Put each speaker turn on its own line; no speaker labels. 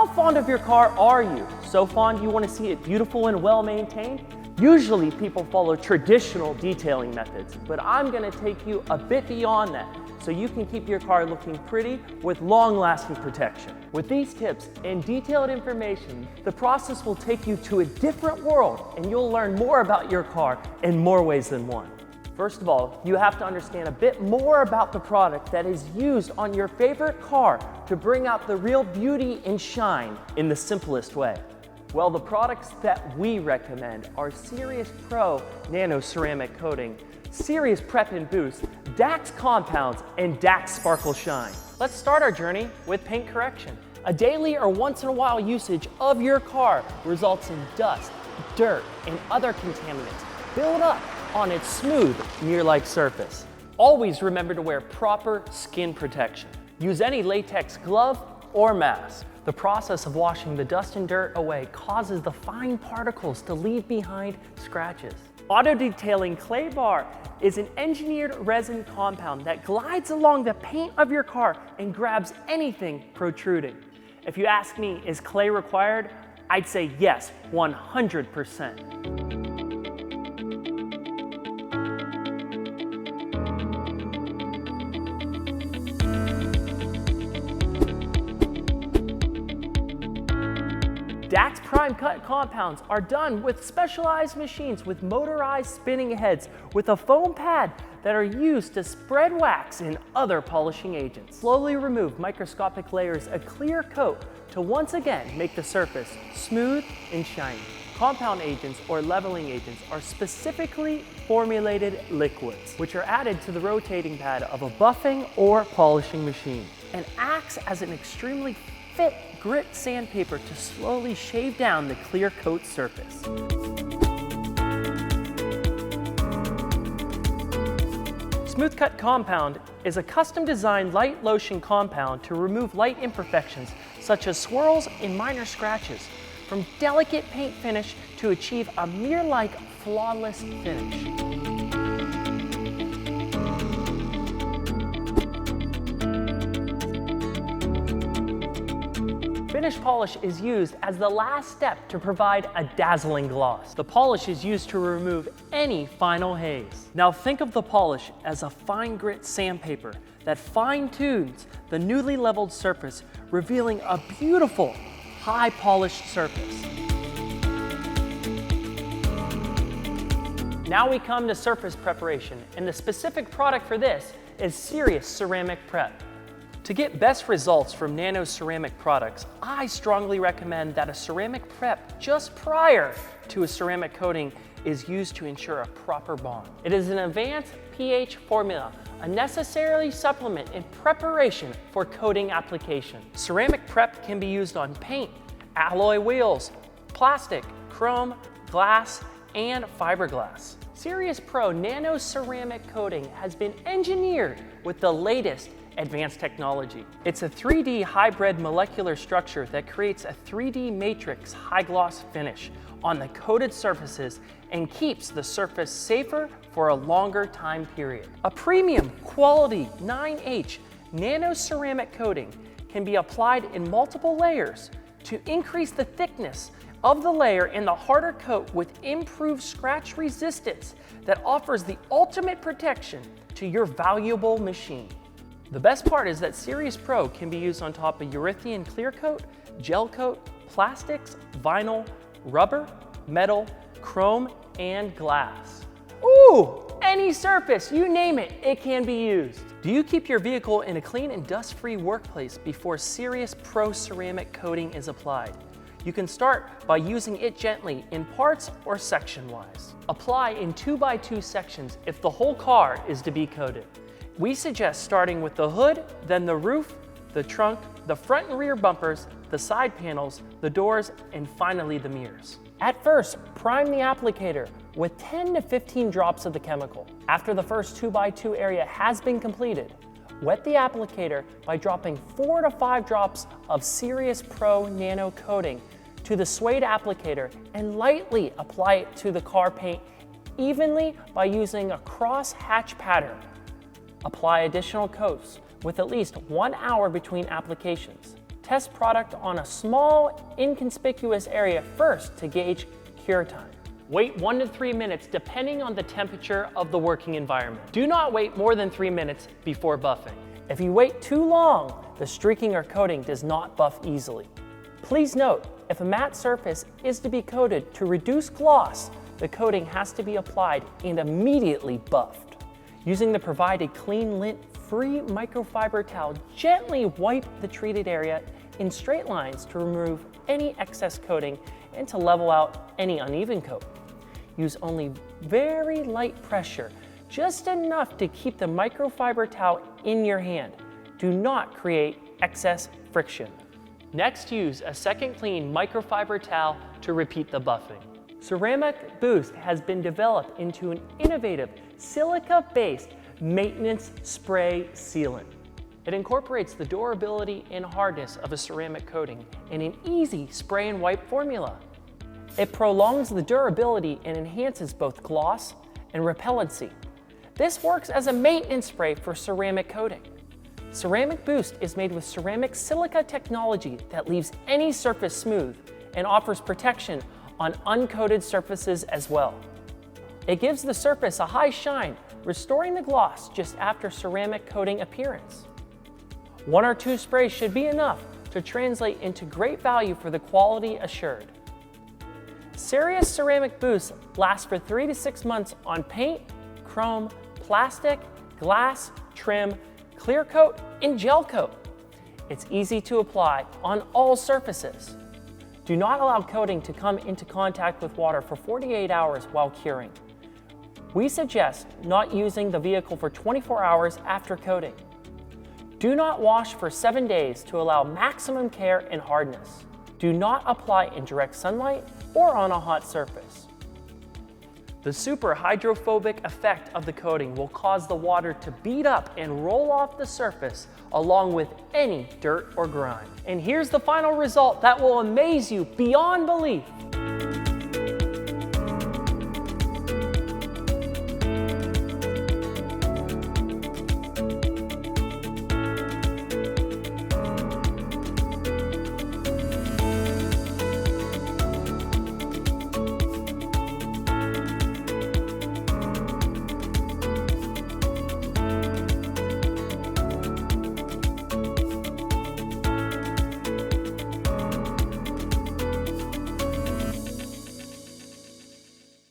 How fond of your car are you? So fond you want to see it beautiful and well maintained? Usually people follow traditional detailing methods, but I'm going to take you a bit beyond that so you can keep your car looking pretty with long-lasting protection. With these tips and detailed information, the process will take you to a different world and you'll learn more about your car in more ways than one. First of all, you have to understand a bit more about the product that is used on your favorite car to bring out the real beauty and shine in the simplest way. Well, the products that we recommend are SIRIUS Pro Nano Ceramic Coating, SIRIUS Prep and Boost, DAX Compounds, and DAX Sparkle Shine. Let's start our journey with paint correction. A daily or once in a while usage of your car results in dust, dirt, and other contaminants build up on its smooth, mirror-like surface. Always remember to wear proper skin protection. Use any latex glove or mask. The process of washing the dust and dirt away causes the fine particles to leave behind scratches. Auto Detailing Clay Bar is an engineered resin compound that glides along the paint of your car and grabs anything protruding. If you ask me, is clay required? I'd say yes, 100%. DAX Prime Cut compounds are done with specialized machines with motorized spinning heads with a foam pad that are used to spread wax and other polishing agents. Slowly remove microscopic layers of clear coat to once again make the surface smooth and shiny. Compound agents or leveling agents are specifically formulated liquids, which are added to the rotating pad of a buffing or polishing machine and acts as an extremely thick grit sandpaper to slowly shave down the clear coat surface. Smooth Cut Compound is a custom designed light lotion compound to remove light imperfections such as swirls and minor scratches from delicate paint finish to achieve a mirror-like flawless finish. Finish polish is used as the last step to provide a dazzling gloss. The polish is used to remove any final haze. Now think of the polish as a fine grit sandpaper that fine-tunes the newly leveled surface, revealing a beautiful, high polished surface. Now we come to surface preparation, and the specific product for this is SIRIUS Ceramic Prep. To get best results from nano ceramic products, I strongly recommend that a ceramic prep just prior to a ceramic coating is used to ensure a proper bond. It is an advanced pH formula, a necessary supplement in preparation for coating application. Ceramic prep can be used on paint, alloy wheels, plastic, chrome, glass, and fiberglass. SIRIUS Pro Nano Ceramic Coating has been engineered with the latest advanced technology. It's a 3D hybrid molecular structure that creates a 3D matrix high gloss finish on the coated surfaces and keeps the surface safer for a longer time period. A premium quality 9H nano ceramic coating can be applied in multiple layers to increase the thickness of the layer in the harder coat with improved scratch resistance that offers the ultimate protection to your valuable machine. The best part is that SIRIUS Pro can be used on top of urethane clear coat, gel coat, plastics, vinyl, rubber, metal, chrome, and glass. Ooh, any surface, you name it, it can be used. Do you keep your vehicle in a clean and dust-free workplace before SIRIUS Pro ceramic coating is applied? You can start by using it gently in parts or section-wise. Apply in 2x2 sections if the whole car is to be coated. We suggest starting with the hood, then the roof, the trunk, the front and rear bumpers, the side panels, the doors, and finally the mirrors. At first, prime the applicator with 10 to 15 drops of the chemical. After the first 2x2 area has been completed, wet the applicator by dropping 4 to 5 drops of SIRIUS Pro Nano Coating to the suede applicator and lightly apply it to the car paint evenly by using a cross hatch pattern. Apply additional coats with at least 1 hour between applications. Test product on a small, inconspicuous area first to gauge cure time. Wait 1 to 3 minutes depending on the temperature of the working environment. Do not wait more than 3 minutes before buffing. If you wait too long, the streaking or coating does not buff easily. Please note, if a matte surface is to be coated to reduce gloss, the coating has to be applied and immediately buffed. Using the provided clean lint-free microfiber towel, gently wipe the treated area in straight lines to remove any excess coating and to level out any uneven coat. Use only very light pressure, just enough to keep the microfiber towel in your hand. Do not create excess friction. Next, use a second clean microfiber towel to repeat the buffing. Ceramic Boost has been developed into an innovative silica-based maintenance spray sealant. It incorporates the durability and hardness of a ceramic coating in an easy spray and wipe formula. It prolongs the durability and enhances both gloss and repellency. This works as a maintenance spray for ceramic coating. Ceramic Boost is made with ceramic silica technology that leaves any surface smooth and offers protection on uncoated surfaces as well. It gives the surface a high shine, restoring the gloss just after ceramic coating appearance. 1 or 2 sprays should be enough to translate into great value for the quality assured. SIRIUS Ceramic Boost lasts for 3 to 6 months on paint, chrome, plastic, glass, trim, clear coat, and gel coat. It's easy to apply on all surfaces. Do not allow coating to come into contact with water for 48 hours while curing. We suggest not using the vehicle for 24 hours after coating. Do not wash for 7 days to allow maximum care and hardness. Do not apply in direct sunlight or on a hot surface. The super hydrophobic effect of the coating will cause the water to bead up and roll off the surface along with any dirt or grime. And here's the final result that will amaze you beyond belief.